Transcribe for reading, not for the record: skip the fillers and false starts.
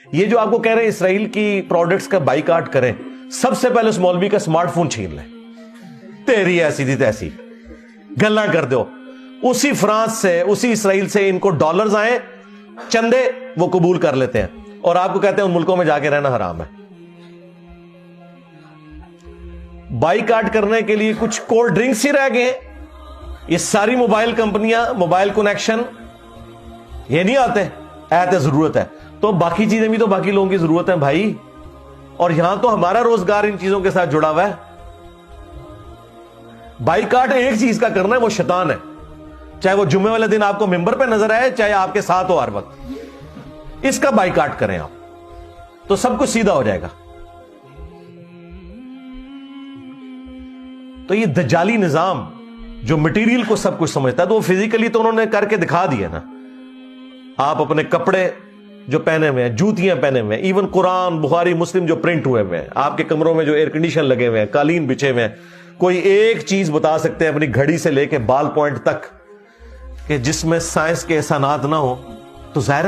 یہ جو آپ کو کہہ رہے ہیں اسرائیل کی پروڈکٹس کا بائیکاٹ کریں، سب سے پہلے اس مولوی کا سمارٹ فون چھین لیں، تیری ایسی تھی تیسی گلا کر دو. اسی فرانس سے، اسی اسرائیل سے ان کو ڈالرز آئے، چندے وہ قبول کر لیتے ہیں، اور آپ کو کہتے ہیں ان ملکوں میں جا کے رہنا حرام ہے. بائیکاٹ کرنے کے لیے کچھ کولڈ ڈرنکس ہی رہ گئے ہیں. یہ ساری موبائل کمپنیاں، موبائل کنیکشن یہ نہیں آتے، ایت ضرورت ہے تو باقی چیزیں بھی تو باقی لوگوں کی ضرورت ہے بھائی، اور یہاں تو ہمارا روزگار ان چیزوں کے ساتھ جڑا ہوا ہے. بائیکاٹ ایک چیز کا کرنا ہے، وہ شیطان ہے، چاہے وہ جمعے والے دن آپ کو ممبر پہ نظر آئے، چاہے آپ کے ساتھ ہو ہر وقت. اس کا بائیکاٹ کریں آپ تو سب کچھ سیدھا ہو جائے گا. تو یہ دجالی نظام جو مٹیریل کو سب کچھ سمجھتا ہے، تو وہ فزیکلی تو انہوں نے کر کے دکھا دیا نا. آپ اپنے کپڑے جو پہنے ہوئے ہیں، جوتیاں پہنے ہوئے ہیں، ایون قرآن، بخاری، مسلم جو پرنٹ ہوئے ہوئے ہیں، آپ کے کمروں میں جو ایئر کنڈیشن لگے ہوئے ہیں، قالین بچھے ہوئے ہیں، کوئی ایک چیز بتا سکتے ہیں اپنی گھڑی سے لے کے بال پوائنٹ تک کہ جس میں سائنس کے احسانات نہ ہو؟ تو ظاہر